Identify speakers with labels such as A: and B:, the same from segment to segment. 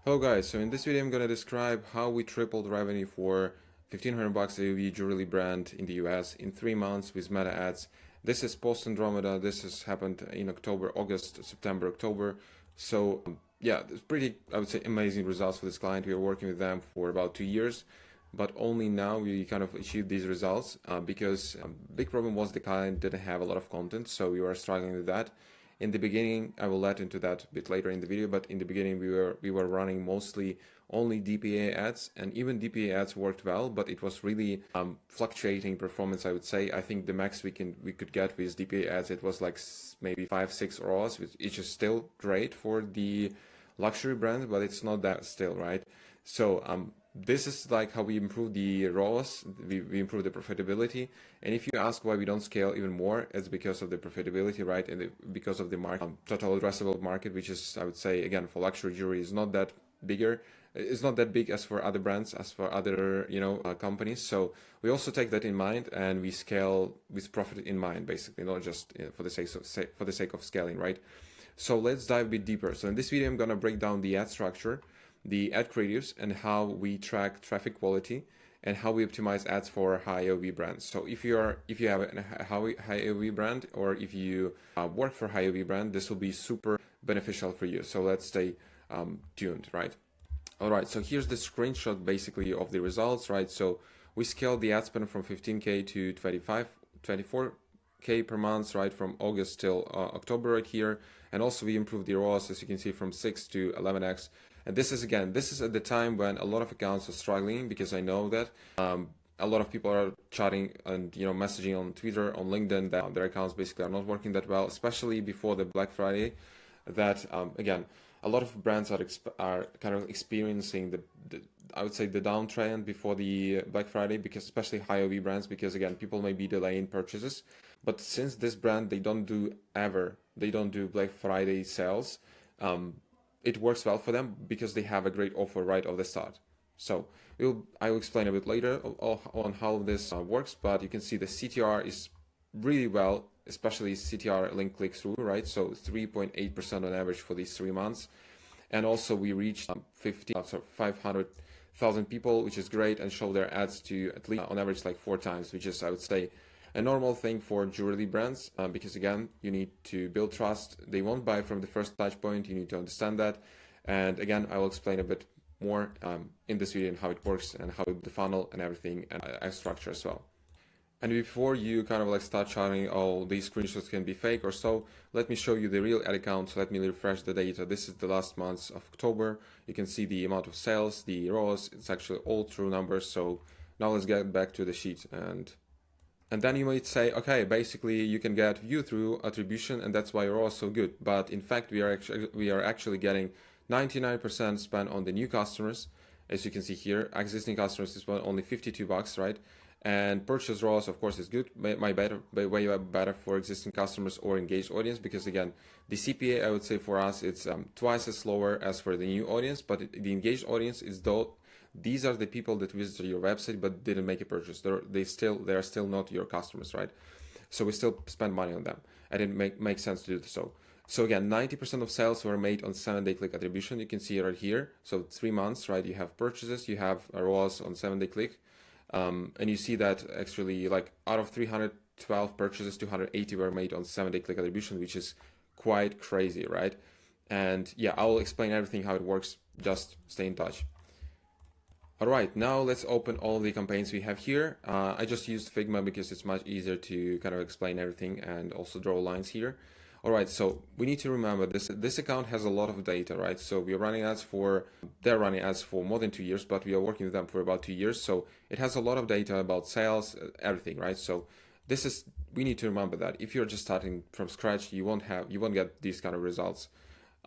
A: Hello guys, so in this video I'm going to describe how we tripled revenue for $1,500 AOV jewelry brand in the US in 3 months with Meta ads. This is post Andromeda. This has happened in October, August, September, October. So yeah, it's pretty, I would say, amazing results for this client. We were working with them for about 2 years, but only now we kind of achieved these results because big problem was the client didn't have a lot of content, so we were struggling with that. In the beginning, I will let into that a bit later in the video, but in the beginning we were running mostly only DPA ads, and even DPA ads worked well, but it was really fluctuating performance, I would say. I think the max we could get with DPA ads, it was like maybe 5-6 ROAS, which is still great for the luxury brand, but it's not that still, right? So this is like how we improve the ROAS, we improve the profitability. And if you ask why we don't scale even more, it's because of the profitability, right? And because of the market, total addressable market, which is, I would say, again, for luxury jewelry is not that bigger. It's not that big as for other brands, as for other, companies. So we also take that in mind, and we scale with profit in mind, basically, not just for the sake of scaling, right? So let's dive a bit deeper. So in this video, I'm going to break down the ad structure, the ad creatives, and how we track traffic quality, and how we optimize ads for high AOV brands. So if you have a high AOV brand, or if you work for high AOV brand, this will be super beneficial for you. So let's stay tuned, right? All right, so here's the screenshot basically of the results, right? So we scaled the ad spend from 15K to 24K per month, right? From August till October right here. And also we improved the ROAS, as you can see, from 6 to 11x. And this is at the time when a lot of accounts are struggling, because I know that a lot of people are chatting and messaging on Twitter, on LinkedIn, that their accounts basically are not working that well, especially before the Black Friday. That again, a lot of brands are kind of experiencing the I would say the downtrend before the Black Friday, because especially high AOV brands, because again, people may be delaying purchases. But since this brand, they don't do Black Friday sales, it works well for them because they have a great offer right off the start. So I will explain a bit later on how this works, but you can see the CTR is really well, especially CTR link click through, right? So 3.8% on average for these 3 months. And also we reached 500,000 people, which is great, and show their ads to at least on average like 4 times, which is, I would say, a normal thing for jewelry brands, because again, you need to build trust. They won't buy from the first touch point. You need to understand that. And again, I will explain a bit more in this video and how it works and how the funnel and everything and ad structure as well. And before you kind of like start shouting, oh, these screenshots can be fake or so, let me show you the real ad account. So let me refresh the data. This is the last month of October. You can see the amount of sales, the ROAS. It's actually all true numbers. So now let's get back to the sheet. And then you might say, okay, basically you can get view through attribution, and that's why ROAS so good. But in fact, we are actually getting 99% spent on the new customers. As you can see here, existing customers is spent only $52, right? And purchase ROAS, of course, is good, way better for existing customers or engaged audience, because again, the CPA, I would say for us, it's twice as lower as for the new audience, but the engaged audience is these are the people that visited your website but didn't make a purchase. They are still not your customers, right? So we still spend money on them, and it make sense to do so. So again, 90% of sales were made on 7-day click attribution. You can see it right here. So 3 months, right? You have purchases, you have a ROAS on 7-day click. And you see that actually, like, out of 312 purchases, 280 were made on 7-day click attribution, which is quite crazy, right? And yeah, I will explain everything how it works. Just stay in touch. All right, now let's open all the campaigns we have here. I just used Figma because it's much easier to kind of explain everything and also draw lines here. All right, so we need to remember this account has a lot of data, right? So they're running ads for more than 2 years, but we are working with them for about 2 years. So it has a lot of data about sales, everything, right? So we need to remember that if you're just starting from scratch, you won't get these kind of results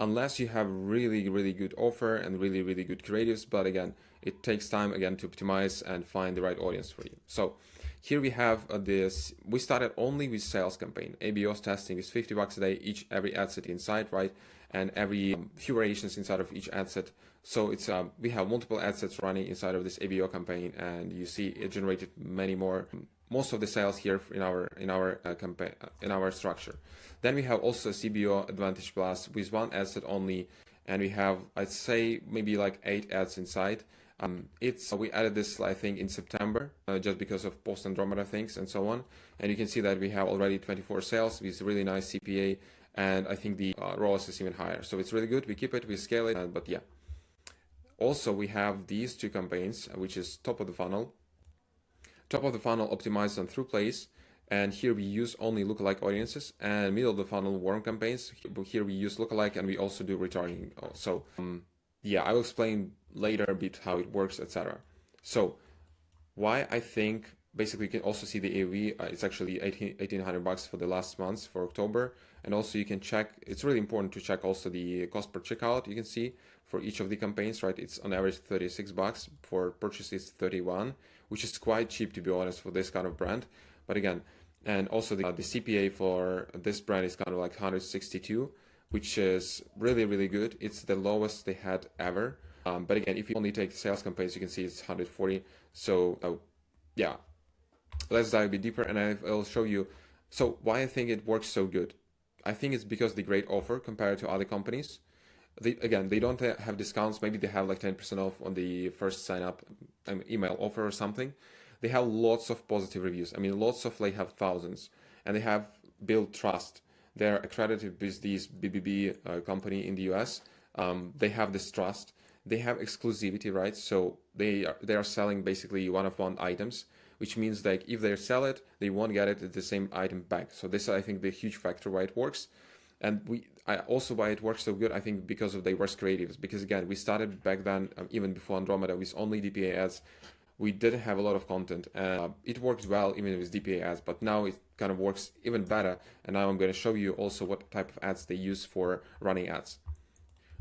A: unless you have really, really good offer and really, really good creatives. But again, it takes time again to optimize and find the right audience for you. So here we have this. We started only with sales campaign. ABOS testing is $50 a day, every ad set inside, right? And every few variations inside of each ad set. So it's we have multiple ad sets running inside of this ABO campaign, and you see it generated many more. Most of the sales here in our campaign, in our structure. Then we have also CBO Advantage Plus with one ad set only, and we have, I'd say, maybe like 8 ads inside. We added this, I think, in September, just because of post Andromeda things and so on. And you can see that we have already 24 sales with really nice CPA, and I think the ROAS is even higher. So it's really good. We keep it, we scale it, but yeah. Also, we have these 2 campaigns, which is top of the funnel. Top of the funnel optimized on through plays, and here we use only lookalike audiences, and middle of the funnel warm campaigns. Here we use lookalike, and we also do retargeting. So yeah, I will explain later a bit how it works, etc. So why I think basically you can also see the AOV. It's actually $1,800 for the last month for October, and also you can check. It's really important to check also the cost per checkout. You can see for each of the campaigns, right? It's on average $36. For purchases, 31, which is quite cheap, to be honest, for this kind of brand. But again, and also the CPA for this brand is kind of like 162, which is really, really good. It's the lowest they had ever. But again, if you only take sales campaigns, you can see it's 140. So yeah, let's dive a bit deeper, and I'll show you. So why I think it works so good. I think it's because the great offer compared to other companies. They don't have discounts. Maybe they have like 10% off on the first sign up email offer or something. They have lots of positive reviews. I mean, lots of, they have thousands, and they have built trust. They're accredited with this BBB company in the US. They have this trust. They have exclusivity rights, so they are selling basically one-of-one items, which means like if they sell it, they won't get it the same item back. So this, I think, the huge factor why it works. And also why it works so good, I think, because of diverse creatives. Because again, we started back then, even before Andromeda, with only DPA ads. We didn't have a lot of content. It worked well even with DPA ads, but now it kind of works even better. And now I'm going to show you also what type of ads they use for running ads.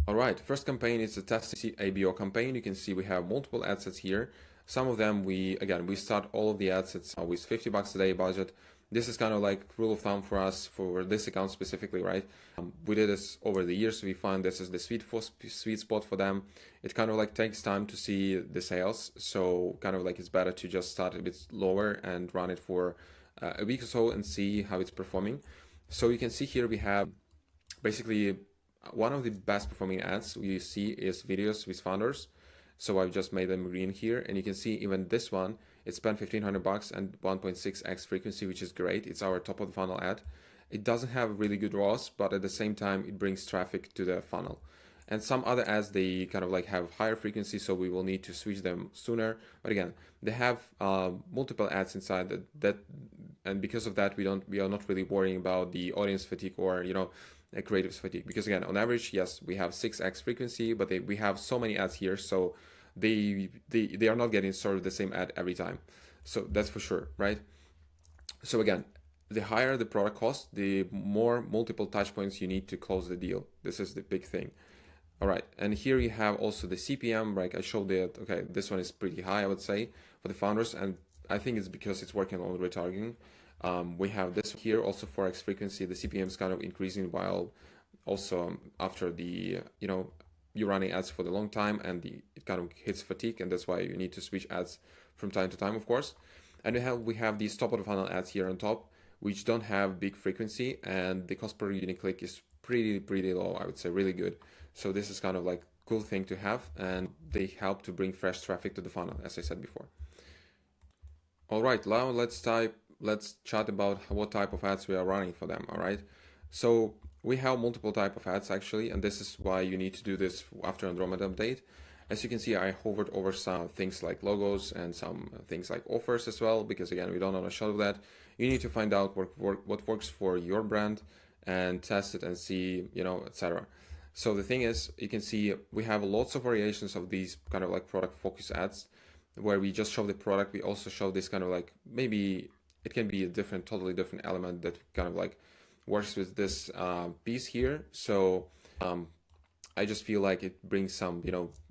A: All right, first campaign is a testing ABO campaign. You can see we have multiple ad sets here. Some of them we start all of the ad sets with $50 a day budget. This is kind of like rule of thumb for us for this account specifically, right? We did this over the years. So we find this is the sweet spot for them. It kind of like takes time to see the sales. So kind of like it's better to just start a bit lower and run it for a week or so and see how it's performing. So you can see here we have basically one of the best performing ads we see is videos with founders. So I've just made them green here, and you can see even this one, it spent $1,500 and 1.6x frequency, which is great. It's our top of the funnel ad. It doesn't have really good ROAS, but at the same time, it brings traffic to the funnel. And some other ads, they kind of like have higher frequency, so we will need to switch them sooner. But again, they have multiple ads inside that, and because of that, we are not really worrying about the audience fatigue or creatives fatigue. Because again, on average, yes, we have 6x frequency, but we have so many ads here, so they are not getting served the same ad every time. So that's for sure, right? So again, the higher the product cost, the more multiple touch points you need to close the deal. This is the big thing. All right, and here you have also the CPM, right? I showed that, okay, this one is pretty high, I would say, for the founders, and I think it's because it's working on retargeting. We have this here also 4x frequency. The CPM is kind of increasing while also after the, you're running ads for the long time and it kind of hits fatigue, and that's why you need to switch ads from time to time, of course. And we have these top of the funnel ads here on top, which don't have big frequency, and the cost per unique click is pretty low, I would say, really good. So this is kind of like cool thing to have, and they help to bring fresh traffic to the funnel, as I said before. All right, now let's chat about what type of ads we are running for them. All right, so we have multiple type of ads actually, and this is why you need to do this after Andromeda update. As you can see, I hovered over some things like logos and some things like offers as well, because again, we don't want to show that. You need to find out what works for your brand and test it and see, etc. So the thing is, you can see we have lots of variations of these kind of like product focus ads where we just show the product. We also show this kind of like, maybe it can be a totally different element that kind of like works with this piece here. So I just feel like it brings some,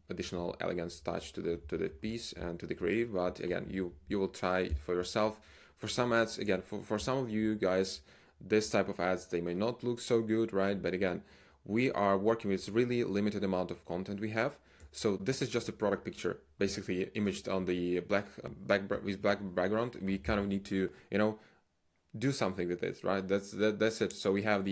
A: additional elegance touch to the piece and to the creative. But again, you will try it for yourself. For some ads, again, for some of you guys, this type of ads, they may not look so good, right? But again, we are working with really limited amount of content we have. So this is just a product picture, basically imaged on the black background. We kind of need to, do something with it, right? That's it. So we have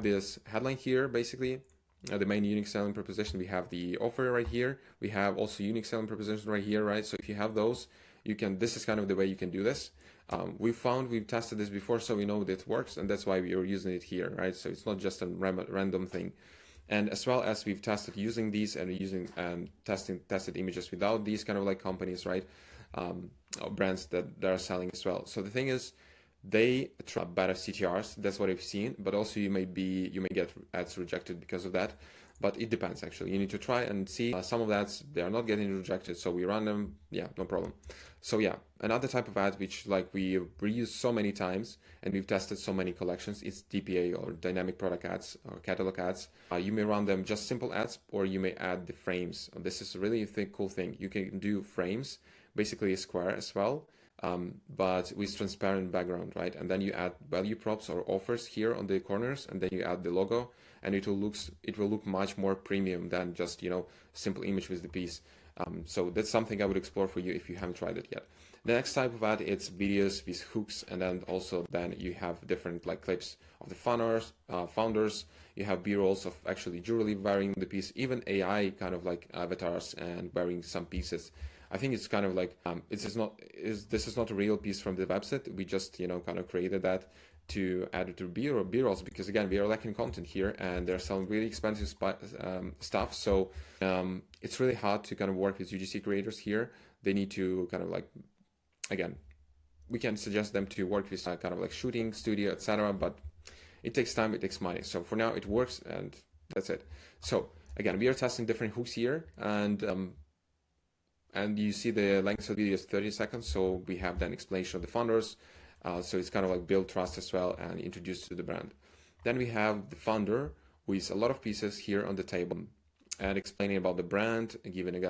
A: this headline here, basically. the main unique selling proposition. We have the offer right here. We have also unique selling proposition right here, right? So if you have those, you can, this is kind of the way you can do this. We've tested this before, so we know that it works, and that's why we are using it here, right? So it's not just a random thing. And as well as we've tested using these and using tested images without these kind of like companies, right? Brands that are selling as well. So the thing is, they attract better CTRs. That's what I've seen, but also you may get ads rejected because of that. But it depends actually. You need to try and see. Some of the ads, they are not getting rejected, so we run them. Yeah, no problem. So yeah, another type of ad which like we reuse so many times and we've tested so many collections is DPA, or dynamic product ads or catalog ads. You may run them just simple ads, or you may add the frames. This is a really cool thing. You can do frames, basically a square as well. But with transparent background, right? And then you add value props or offers here on the corners, and then you add the logo, and it will look much more premium than just, you know, simple image with the piece. So that's something I would explore for you if you haven't tried it yet. The next type of ad, it's videos with hooks, and then also then you have different like clips of the founders. You have b-rolls of actually jewelry wearing the piece, even AI kind of like avatars and wearing some pieces. I think it's kind of like this is not a real piece from the website. We just, you know, kind of created that to add it to b-rolls because again, we are lacking content here and there are some really expensive stuff. So it's really hard to kind of work with UGC creators here. They need to kind of like, again, we can suggest them to work with kind of like shooting studio, etc. But it takes time, it takes money. So for now it works, and that's it. So again, we are testing different hooks here, and you see the length of the video is 30 seconds. So we have then explanation of the founders. So it's kind of like build trust as well and introduce to the brand. Then we have the founder with a lot of pieces here on the table and explaining about the brand, giving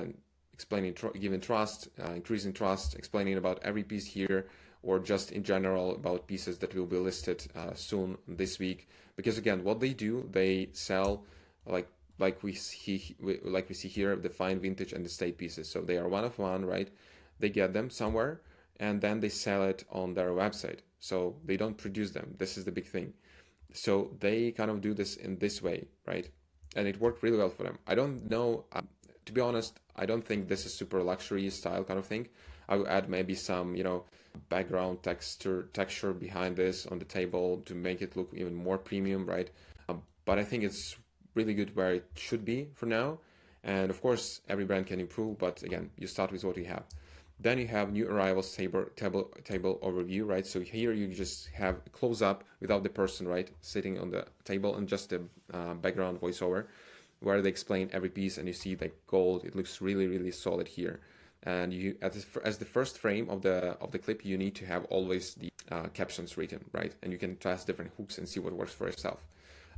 A: trust, increasing trust, explaining about every piece here, or just in general about pieces that will be listed soon this week. Because again, what they do, they sell like we see here, the fine vintage and the state pieces. So they are one of one, right? They get them somewhere and then they sell it on their website. So they don't produce them. This is the big thing. So they kind of do this in this way, right? And it worked really well for them. I don't know, to be honest, I don't think this is super luxury style kind of thing. I would add maybe some, you know, background texture behind this on the table to make it look even more premium, right? But I think it's really good where it should be for now. And of course, every brand can improve, but again, you start with what you have. Then you have new arrivals table overview, right? So here you just have a close up without the person, right, sitting on the table, and just a background voiceover where they explain every piece, and you see like gold. It looks really, really solid here. And you, as the first frame of the clip, you need to have always the captions written, right? And you can test different hooks and see what works for yourself.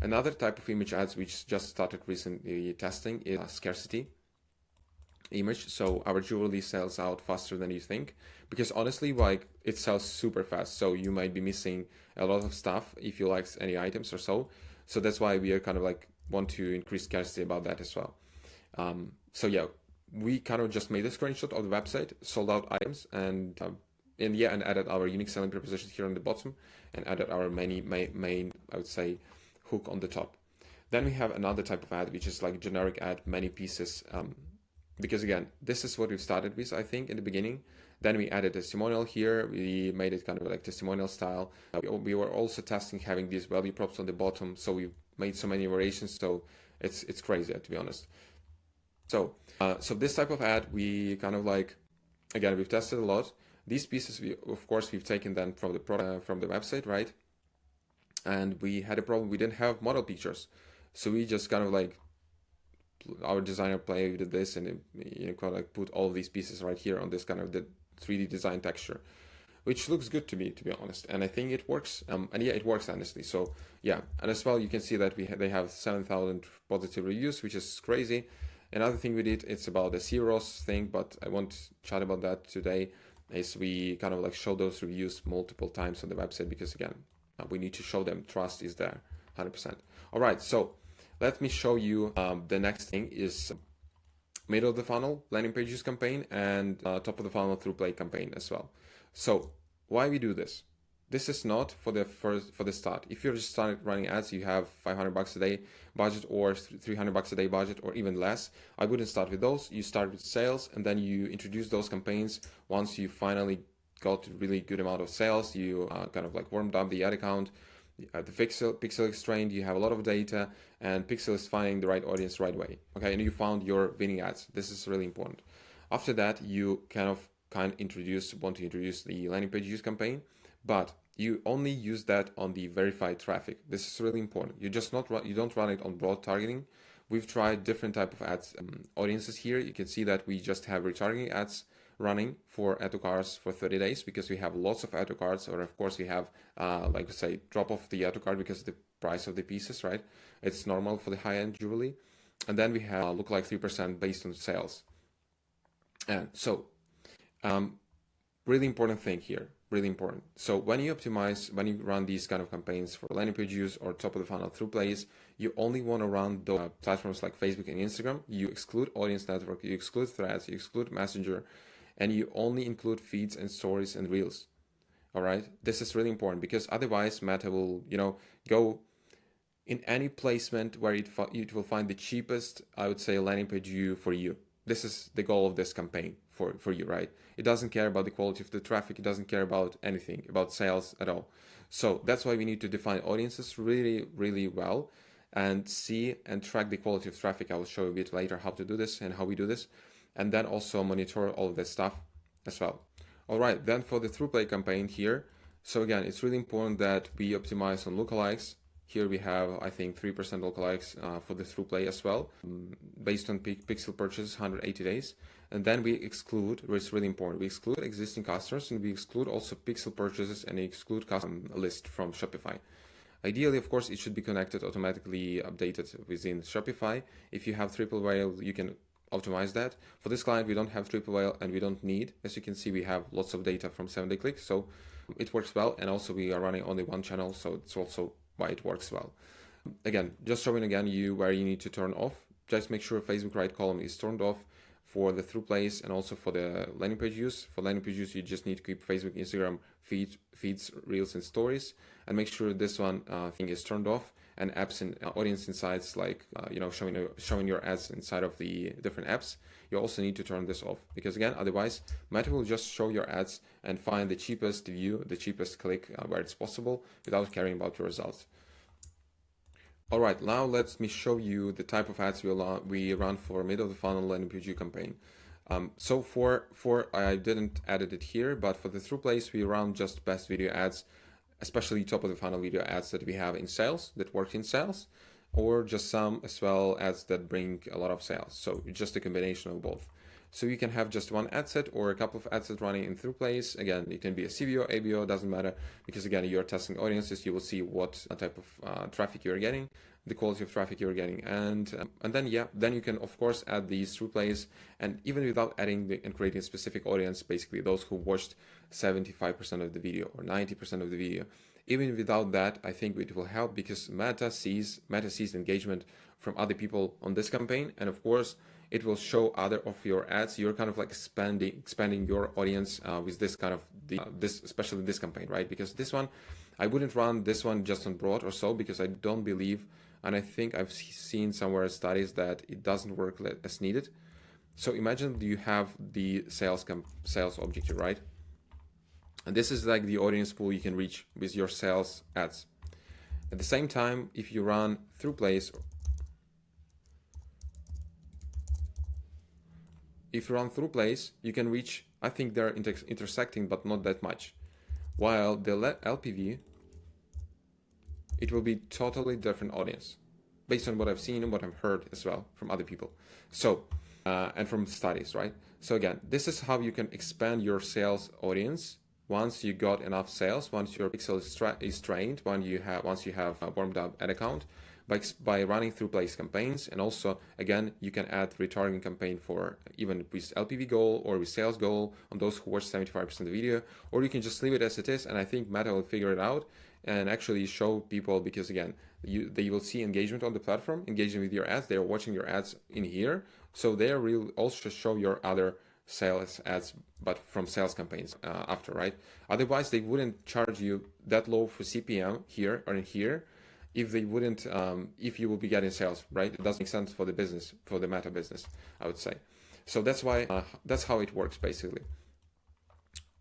A: Another type of image ads which just started recently testing is scarcity image. So our jewelry sells out faster than you think, because honestly, like, it sells super fast. So you might be missing a lot of stuff if you like any items or so. So that's why we are kind of like want to increase scarcity about that as well. So yeah, we kind of just made a screenshot of the website, sold out items, and added our unique selling propositions here on the bottom, and added our main I would say hook on the top. Then we have another type of ad, which is like generic ad, many pieces. Because again, this is what we started with, I think, in the beginning. Then we added a testimonial here. We made it kind of like testimonial style. We were also testing having these value props on the bottom. So we made so many variations. So it's crazy, to be honest. So this type of ad, we kind of like, again, we've tested a lot. These pieces, of course, we've taken them from the product, from the website, right? And we had a problem. We didn't have model pictures. So we just kind of like, our designer played with this, and kind of like put all these pieces right here on this kind of the 3D design texture, which looks good to me, to be honest. And I think it works. And yeah, it works honestly. So yeah, and as well, you can see that they have 7,000 positive reviews, which is crazy. Another thing we did, it's about the zeros thing, but I won't chat about that today, is we kind of like show those reviews multiple times on the website, because again, we need to show them trust is there 100%. All right, so let me show you the next thing is middle of the funnel landing pages campaign, and top of the funnel through play campaign as well. So why we do this? This is not for the start. If you're just starting running ads, you have $500 a day budget or $300 a day budget or even less, I wouldn't start with those. You start with sales, and then you introduce those campaigns. Once you finally got a really good amount of sales, you kind of like warmed up the ad account, the pixel is trained, you have a lot of data, and Pixel is finding the right audience right away. Okay, and you found your winning ads. This is really important. After that, you want to introduce the landing page use campaign, but you only use that on the verified traffic. This is really important. You don't run it on broad targeting. We've tried different type of ads audiences here. You can see that we just have retargeting ads running for add to carts for 30 days because we have lots of add to carts, or of course we have like say drop off the add to cart because of the price of the pieces, right? It's normal for the high-end jewelry. And then we have lookalike 3% based on sales. And so really important thing here, really important. So when you run these kind of campaigns for landing page use or top of the funnel through plays, you only want to run those platforms like Facebook and Instagram. You exclude audience network, you exclude threads, you exclude Messenger, and you only include feeds and stories and reels. All right, this is really important because otherwise Meta will, go in any placement where it will find the cheapest, I would say, landing page view for you. This is the goal of this campaign for you, right? It doesn't care about the quality of the traffic. It doesn't care about anything, about sales at all. So that's why we need to define audiences really, really well and see and track the quality of traffic. I will show you a bit later how to do this and how we do this. And then also monitor all of that stuff as well. All right, then for the throughplay campaign here. So again, it's really important that we optimize on lookalikes. Here we have, I think, 3% lookalikes for the throughplay as well, based on pixel purchases, 180 days. And then we exclude, which is really important, we exclude existing customers, and we exclude also pixel purchases, and we exclude custom list from Shopify. Ideally, of course, it should be connected, automatically updated within Shopify. If you have triple whale, you can optimize that. For this client, we don't have triple whale and we don't need. As you can see, we have lots of data from 7-day clicks, so it works well. And also we are running only one channel, so it's also why it works well. Again, just showing again where you need to turn off. Just make sure Facebook right column is turned off for the through plays and also for the landing page use. For landing page use, you just need to keep Facebook, Instagram feeds, reels, and stories, and make sure this one thing is turned off. And apps and audience insights, like showing your ads inside of the different apps, you also need to turn this off, because again, otherwise Meta will just show your ads and find the cheapest view, the cheapest click where it's possible, without caring about your results. All right, now let me show you the type of ads we run for middle of the funnel landing page campaign. So for I didn't edit it here, but for the through plays, we run just best video ads, especially top of the funnel video ads that we have in sales, that work in sales, or just some as well ads that bring a lot of sales. So just a combination of both. So you can have just one ad set or a couple of ad sets running in through plays. Again, it can be a CBO, ABO, doesn't matter, because again, you're testing audiences, you will see what type of traffic you're getting, the quality of traffic you're getting, and then you can of course add these through plays, and even without adding and creating a specific audience, basically those who watched 75% of the video or 90% of the video, even without that, I think it will help, because Meta sees engagement from other people on this campaign, and of course it will show other of your ads. You're kind of like expanding your audience with this kind of especially this campaign, right? Because this one, I wouldn't run this one just on broad or so, because I don't believe, and I think I've seen somewhere studies that it doesn't work as needed. So imagine you have the sales objective, right? And this is like the audience pool you can reach with your sales ads. At the same time, if you run through plays, you can reach, I think they're intersecting, but not that much. While the LPV, it will be totally different audience, based on what I've seen and what I've heard as well from other people. So, and from studies, right? So again, this is how you can expand your sales audience once you got enough sales, once your pixel is trained, once you have a warmed up ad account, by running through plays campaigns. And also, again, you can add retargeting campaign for even with LPV goal or with sales goal on those who watch 75% of the video, or you can just leave it as it is. And I think Meta will figure it out and actually show people, because again, they will see engagement on the platform, engaging with your ads. They are watching your ads in here, so they will also show your other sales ads, but from sales campaigns after, right? Otherwise, they wouldn't charge you that low for CPM here or in here if they wouldn't, if you will be getting sales, right? It doesn't make sense for the business, for the Meta business, I would say. So that's why, that's how it works basically.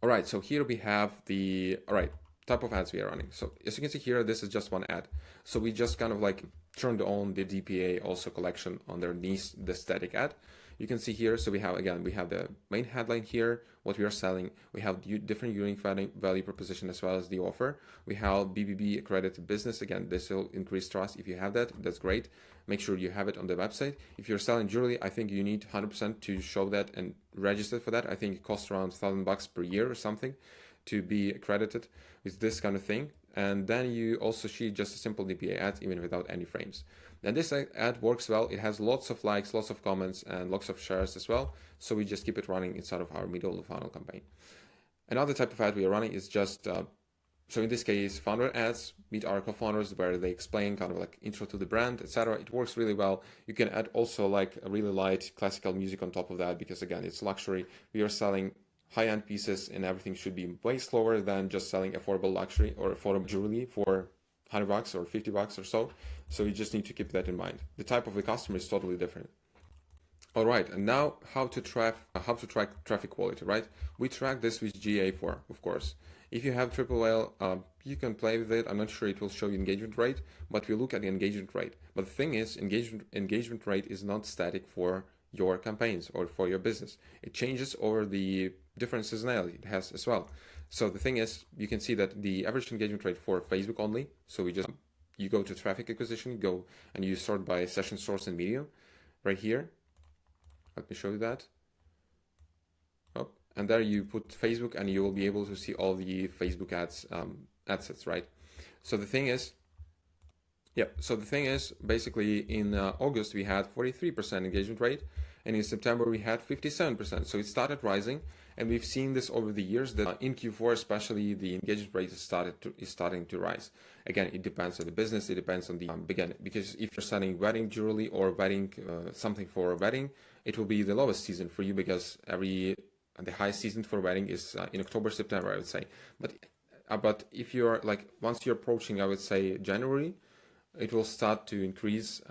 A: All right, so here we have the, all right, type of ads we are running. So as you can see here, this is just one ad. So we just kind of like turned on the DPA also collection underneath the static ad. You can see here, so we have, again, we have the main headline here, what we are selling. We have different unique value proposition as well as the offer. We have BBB accredited business. Again, this will increase trust. If you have that, that's great. Make sure you have it on the website. If you're selling jewelry, I think you need 100% to show that and register for that. I think it costs around $1,000 per year or something to be accredited with this kind of thing. And then you also see just a simple DPA ad, even without any frames. And this ad works well. It has lots of likes, lots of comments, and lots of shares as well. So we just keep it running inside of our middle of the funnel campaign. Another type of ad we are running is just, so in this case, founder ads, meet our co-founders, where they explain kind of like intro to the brand, etc. It works really well. You can add also like a really light classical music on top of that, because again, it's luxury. We are selling high-end pieces, and everything should be way slower than just selling affordable luxury or affordable jewelry for $100 or $50 or so. So you just need to keep that in mind. The type of the customer is totally different. All right, and now how to track traffic quality, right? We track this with GA4, of course. If you have triple L, you can play with it. I'm not sure it will show you engagement rate, but we look at the engagement rate. But the thing is, engagement rate is not static for your campaigns or for your business. It changes over the different seasonality it has as well. So the thing is, you can see that the average engagement rate for Facebook only, so you go to traffic acquisition, go and you sort by session source and medium right here. Let me show you that. Oh, and there you put Facebook and you will be able to see all the Facebook ads, ad sets, right? So the thing is, basically in August we had 43% engagement rate, and in September we had 57%. So it started rising, and we've seen this over the years that in Q4 especially the engagement rate is starting to rise. Again, it depends on the business, it depends on the beginning, because if you're selling wedding jewelry or wedding something for a wedding, it will be the lowest season for you, because the high season for wedding is in October, September, I would say. But if you're like, once you're approaching, I would say January, it will start to increase.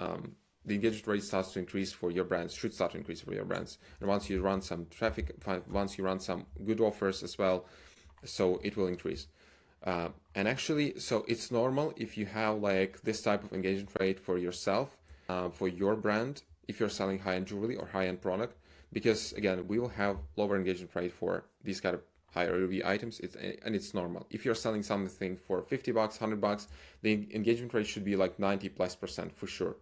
A: The engagement rate starts to increase for your brands, should start to increase for your brands. And once you run some traffic, once you run some good offers as well, so it will increase. And actually, so it's normal if you have like this type of engagement rate for yourself, for your brand, if you're selling high-end jewelry or high-end product, because again, we will have lower engagement rate for these kind of higher AOV items, and it's normal. If you're selling something for $50, $100, the engagement rate should be like 90+% for sure.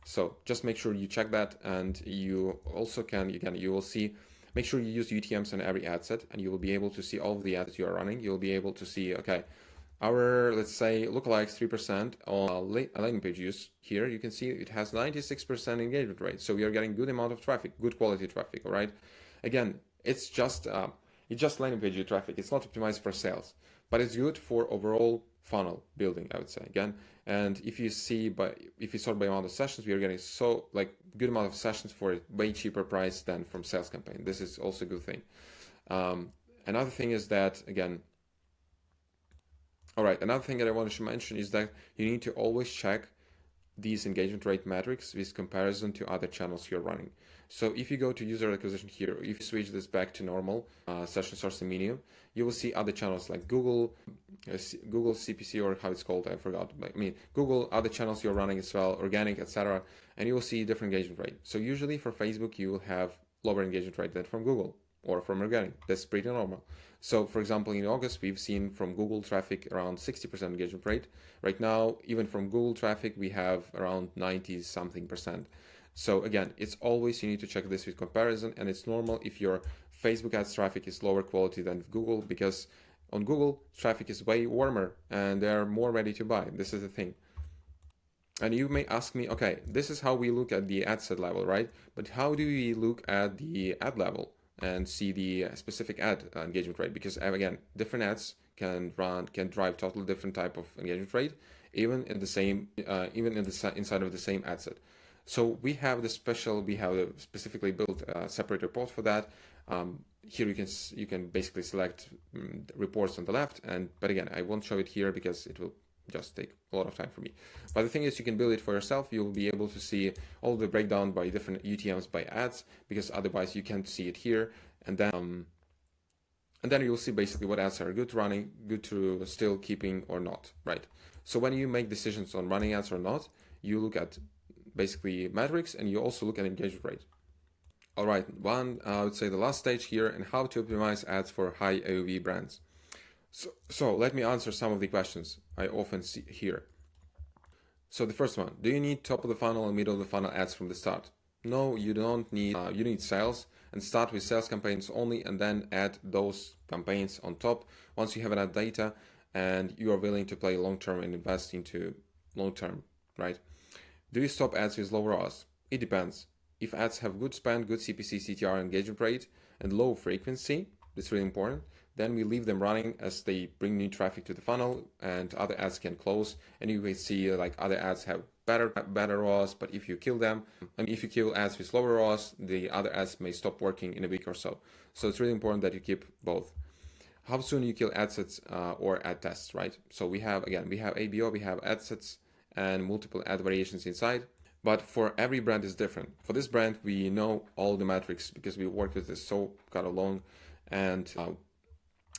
A: So just make sure you check that, and you also can, again, you will see, make sure you use UTMs on every ad set, and you will be able to see all of the ads you are running. You'll be able to see, okay, our, let's say, lookalikes 3% on landing page use. Here you can see it has 96% engagement rate. So we are getting good amount of traffic, good quality traffic, all right? Again, it's just landing page traffic. It's not optimized for sales, but it's good for overall funnel building, I would say, again. And if you sort by amount of sessions, we are getting so like good amount of sessions for a way cheaper price than from sales campaign. This is also a good thing. Another thing is that, again, all right, another thing that I wanted to mention is that you need to always check these engagement rate metrics with comparison to other channels you're running. So if you go to user acquisition here, if you switch this back to normal session source and medium, you will see other channels like Google CPC, or how it's called, I forgot. Google, other channels you're running as well, organic, etc. And you will see different engagement rate. So usually for Facebook, you will have lower engagement rate than from Google or from organic. That's pretty normal. So for example, in August, we've seen from Google traffic around 60% engagement rate. Right now, even from Google traffic, we have around 90-something%. So again, it's always, you need to check this with comparison, and it's normal if your Facebook ads traffic is lower quality than Google, because on Google, traffic is way warmer and they're more ready to buy. This is the thing. And you may ask me, okay, this is how we look at the ad set level, right? But how do we look at the ad level and see the specific ad engagement rate? Because again, different ads can drive totally different type of engagement rate, even in the same, inside of the same ad set. So we have specifically built a separate report for that. Here you can basically select reports on the left, but again, I won't show it here because it will just take a lot of time for me. But the thing is, you can build it for yourself. You'll be able to see all the breakdown by different UTMs by ads, because otherwise you can't see it here. And then you'll see basically what ads are good running, good to still keeping or not, right? So when you make decisions on running ads or not, you look at basically metrics, and you also look at engagement rate. All right, I would say the last stage here, and how to optimize ads for high AOV brands. So let me answer some of the questions I often see here. So the first one, do you need top of the funnel and middle of the funnel ads from the start? No, you don't need, you need sales, and start with sales campaigns only, and then add those campaigns on top once you have enough data and you are willing to play long-term and invest into long-term, right? Do you stop ads with low ROAS? It depends. If ads have good spend, good CPC, CTR, engagement rate, and low frequency, that's really important, then we leave them running as they bring new traffic to the funnel, and other ads can close, and you will see like other ads have better ROAS, but if you kill them, and if you kill ads with lower ROAS, the other ads may stop working in a week or so. So it's really important that you keep both. How soon you kill ad sets or ad tests, right? So we have ABO, we have ad sets and multiple ad variations inside. But for every brand is different. For this brand, we know all the metrics because we worked with this so kind of long. And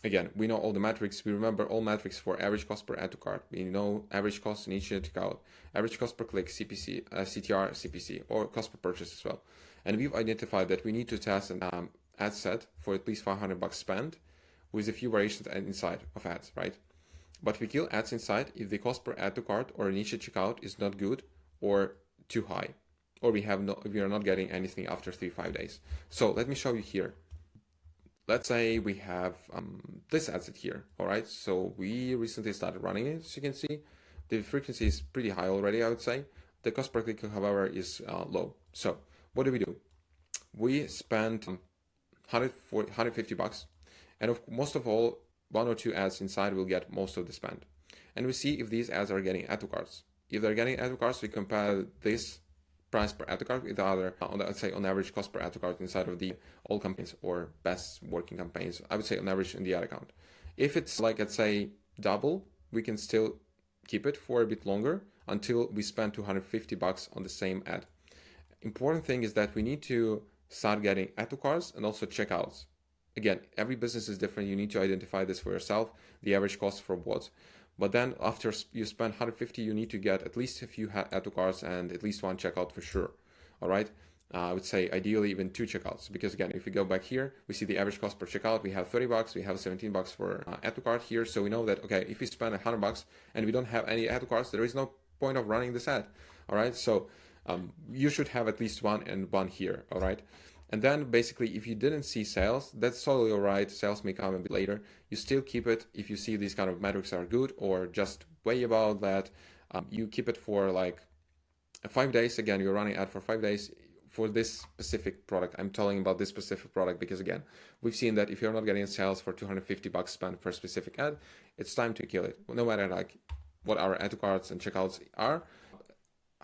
A: again, we know all the metrics. We remember all metrics for average cost per add to cart. We know average cost in each checkout, average cost per click, CPC, CTR, CPC, or cost per purchase as well. And we've identified that we need to test an ad set for at least $500 spend with a few variations inside of ads, right? But we kill ads inside if the cost per add to cart or initial checkout is not good or too high, or we are not getting anything after 3-5 days. So let me show you here. Let's say we have this ad set here. All right, so we recently started running it. As you can see, the frequency is pretty high already, I would say. The cost per click, however, is low. So what do? We spend $150, and most of all, 1 or 2 ads inside will get most of the spend. And we see if these ads are getting add to carts. If they're getting add to carts, we compare this price per add to cart with the other, let's say on average cost per add to cart inside of the all campaigns or best working campaigns, I would say on average in the ad account. If it's like, let's say, double, we can still keep it for a bit longer until we spend $250 on the same ad. Important thing is that we need to start getting add to carts and also checkouts. Again, every business is different. You need to identify this for yourself, the average cost for what. But then after you spend $150, you need to get at least a few add to carts and at least 1 checkout for sure. All right. I would say ideally even 2 checkouts, because again, if we go back here, we see the average cost per checkout. We have $30, we have $17 for add to cart here. So we know that, okay, if we spend $100 and we don't have any add to carts, there is no point of running this ad. All right. So you should have at least 1 and 1 here. All right. And then basically, if you didn't see sales, that's totally all right. Sales may come a bit later. You still keep it if you see these kind of metrics are good or just way above that. You keep it for like 5 days. Again, you're running ad for 5 days for this specific product. I'm telling about this specific product because again, we've seen that if you're not getting sales for $250 spent per specific ad, it's time to kill it. No matter like what our add to carts and checkouts are.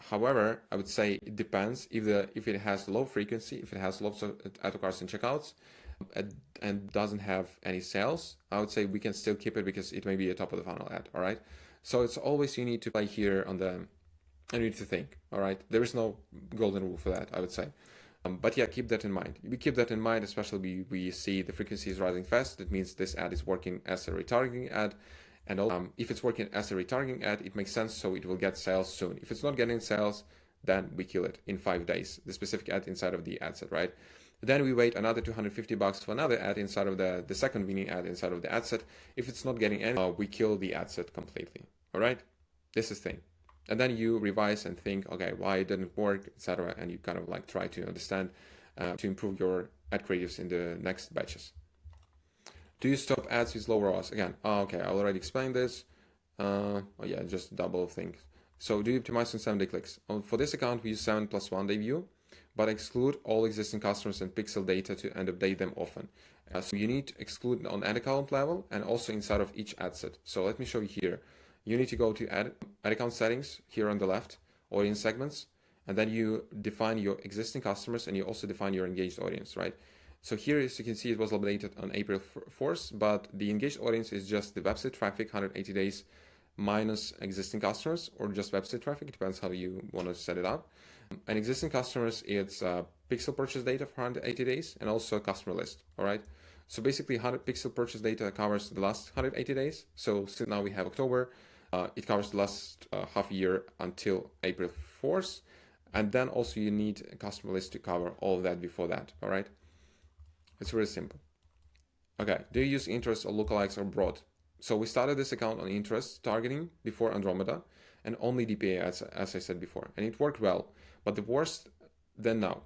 A: However, I would say it depends if it has low frequency, if it has lots of add to carts and checkouts, and doesn't have any sales, I would say we can still keep it because it may be a top of the funnel ad. All right. So it's always you need to play here on the. You need to think. All right. There is no golden rule for that, I would say. But yeah, keep that in mind. We keep that in mind, especially we see the frequency is rising fast. That means this ad is working as a retargeting ad. And if it's working as a retargeting ad, it makes sense, so it will get sales soon. If it's not getting sales, then we kill it in 5 days, the specific ad inside of the ad set, right? Then we wait another $250 for another ad inside of the second winning ad inside of the ad set. If it's not getting any, we kill the ad set completely, all right? This is the thing. And then you revise and think, okay, why it didn't work, etc. And you kind of like try to understand to improve your ad creatives in the next batches. Do you stop ads with low ROAS? Again, okay, I already explained this. Oh yeah, just double things. So do you optimize on 7-day clicks? For this account, we use 7+1 day view, but exclude all existing customers and pixel data and update them often. So you need to exclude on ad account level and also inside of each ad set. So let me show you here. You need to go to ad account settings here on the left, audience segments, and then you define your existing customers, and you also define your engaged audience, right? So here, as you can see, it was updated on April 4th, but the engaged audience is just the website traffic, 180 days minus existing customers, or just website traffic. It depends how you want to set it up. And existing customers, it's pixel purchase data for 180 days and also customer list, all right? So basically 100 pixel purchase data covers the last 180 days. So since now we have October, it covers the last half year until April 4th. And then also you need a customer list to cover all of that before that, all right? It's really simple. Okay, do you use interest or lookalikes or broad? So we started this account on interest targeting before Andromeda and only DPA ads, as I said before, and it worked well. But the worst than now,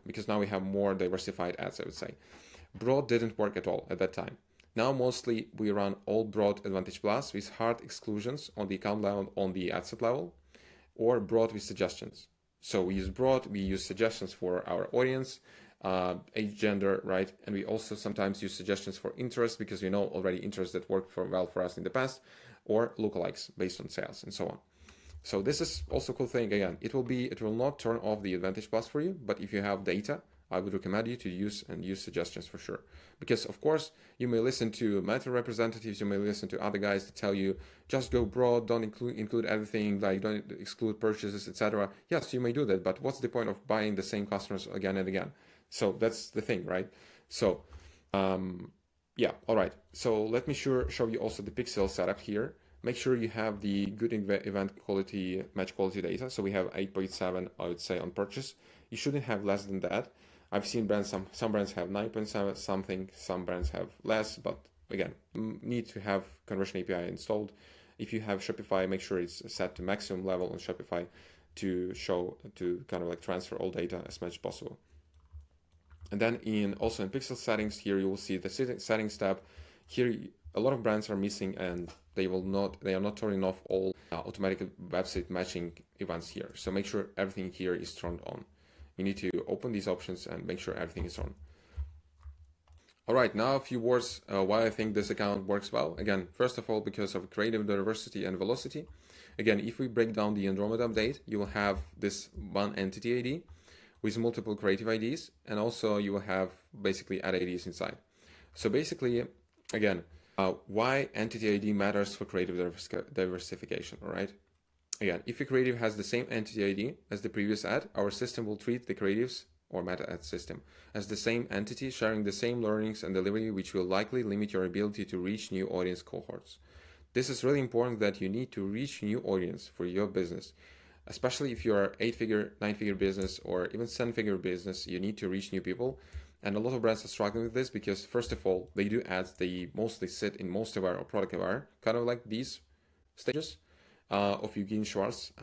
A: because now we have more diversified ads, I would say. Broad didn't work at all at that time. Now mostly we run all broad Advantage Plus with hard exclusions on the account level, on the ad set level, or broad with suggestions. So we use broad, we use suggestions for our audience, age, gender, right? And we also sometimes use suggestions for interest because we know already interests that worked well for us in the past, or lookalikes based on sales and so on. So this is also a cool thing. Again, it will not turn off the Advantage Plus for you, but if you have data, I would recommend you to use suggestions for sure. Because of course, you may listen to Meta representatives, you may listen to other guys that tell you, just go broad, don't include everything, like don't exclude purchases, etc. Yes, you may do that, but what's the point of buying the same customers again and again? So that's the thing, right? So, yeah, all right. So let me show you also the pixel setup here. Make sure you have the good event quality, match quality data. So we have 8.7, I would say, on purchase. You shouldn't have less than that. I've seen brands, some brands have 9.7 something, some brands have less, but again, need to have conversion API installed. If you have Shopify, make sure it's set to maximum level on Shopify to kind of like transfer all data as much as possible. And then also in pixel settings, here you will see the settings tab. Here, a lot of brands are missing, and they are not turning off all automatic website matching events here. So make sure everything here is turned on. You need to open these options and make sure everything is on. All right, now a few words why I think this account works well. Again, first of all, because of creative diversity and velocity. Again, if we break down the Andromeda update, you will have this one entity ID with multiple creative IDs, and also you will have basically ad IDs inside. So basically, again, why entity ID matters for creative diversification, all right? Again, if your creative has the same entity ID as the previous ad, our system will treat the creatives, or meta ad system, as the same entity sharing the same learnings and delivery, which will likely limit your ability to reach new audience cohorts. This is really important, that you need to reach new audience for your business. Especially if you're 8-figure, 9-figure business, or even 7-figure business, you need to reach new people. And a lot of brands are struggling with this because, first of all, they do ads, they mostly sit in most of our product aware, kind of like these stages of Eugene Schwartz.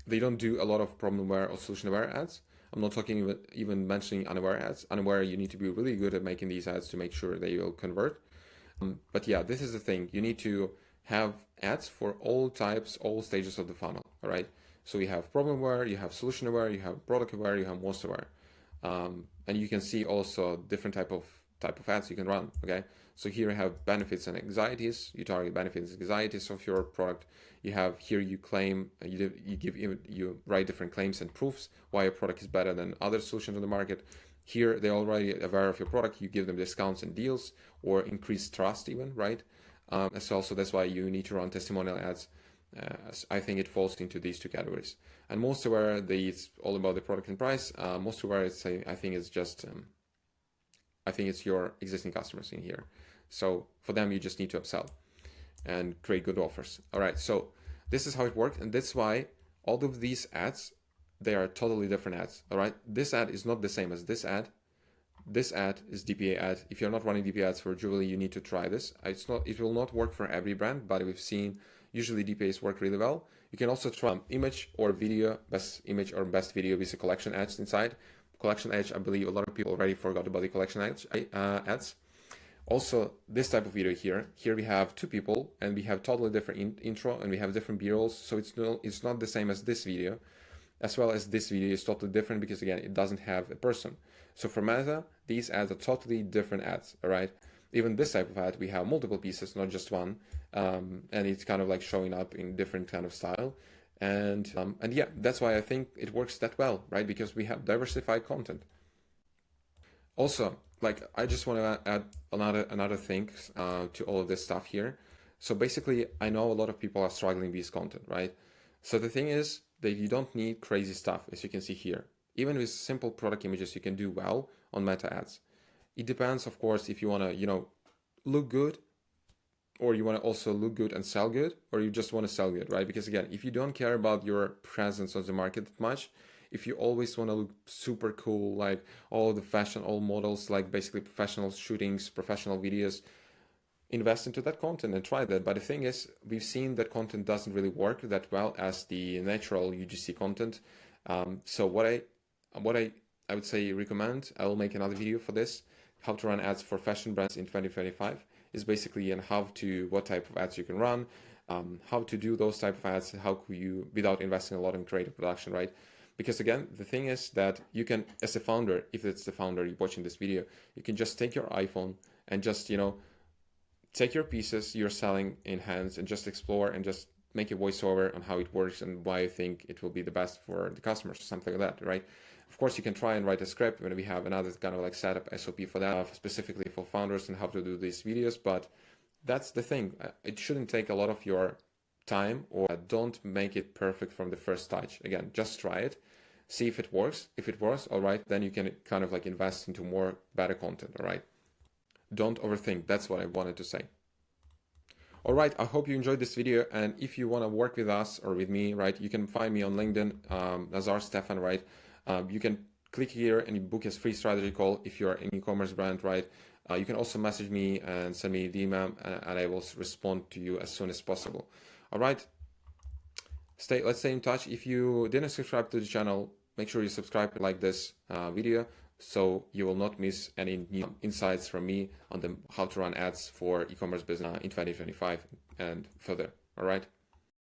A: They don't do a lot of problem aware or solution aware ads. I'm not talking even mentioning unaware ads. Unaware, you need to be really good at making these ads to make sure they will convert. But yeah, this is the thing. You need to have ads for all types, all stages of the funnel, all right? So you have problem aware, you have solution aware, you have product aware, you have most aware. And you can see also different type of ads you can run, okay? So here you have benefits and anxieties. You target benefits and anxieties of your product. You have here you claim, you write different claims and proofs why your product is better than other solutions on the market. Here they're already aware of your product. You give them discounts and deals or increased trust even, right? So also that's why you need to run testimonial ads. I think it falls into these two categories. And most aware, it's all about the product and price. Most aware, I think it's just, I think it's your existing customers in here. So for them, you just need to upsell and create good offers. All right, so this is how it works. And that's why all of these ads, they are totally different ads. All right, this ad is not the same as this ad. This ad is DPA ad. If you're not running DPA ads for Jubilee, you need to try this. It will not work for every brand, but we've seen usually DPAs work really well. You can also try image or video, best image or best video with the collection ads inside. Collection ads, I believe a lot of people already forgot about the collection ads. Also, this type of video here we have two people and we have totally different intro and we have different B-rolls. So it's not the same as this video, as well as this video is totally different because again, it doesn't have a person. So for Meta, these ads are totally different ads, all right? Even this type of ad, we have multiple pieces, not just one. And it's kind of like showing up in different kind of style. And yeah, that's why I think it works that well, right? Because we have diversified content. Also, like, I just want to add another thing to all of this stuff here. So basically, I know a lot of people are struggling with content, right? So the thing is that you don't need crazy stuff, as you can see here. Even with simple product images, you can do well on meta ads. It depends, of course, if you want to, look good, or you want to also look good and sell good, or you just want to sell good, right? Because again, if you don't care about your presence on the market that much, if you always want to look super cool, like all the fashion, all models, like basically professional shootings, professional videos, invest into that content and try that. But the thing is, we've seen that content doesn't really work that well as the natural UGC content. So what I would say recommend, I will make another video for this, how to run ads for fashion brands in 2025, is basically on what type of ads you can run, how to do those type of ads, how could you, without investing a lot in creative production, right? Because again, the thing is that you can, as a founder, if it's the founder watching this video, you can just take your iPhone and just, take your pieces you're selling in hands and just explore and just make a voiceover on how it works and why you think it will be the best for the customers or something like that, right? Of course, you can try and write a script when we have another kind of like setup SOP for that, specifically for founders and how to do these videos. But that's the thing. It shouldn't take a lot of your time, or don't make it perfect from the first touch. Again, just try it, see if it works. If it works, all right, then you can kind of like invest into more better content, all right? Don't overthink. That's what I wanted to say. All right, I hope you enjoyed this video. And if you want to work with us or with me, right, you can find me on LinkedIn, Nazar Stefan, right? You can click here and book a free strategy call if you're an e-commerce brand, right? You can also message me and send me an email, and I will respond to you as soon as possible. All right, let's stay in touch. If you didn't subscribe to the channel, make sure you subscribe, like this video, so you will not miss any new insights from me on how to run ads for e-commerce business in 2025 and further. All right.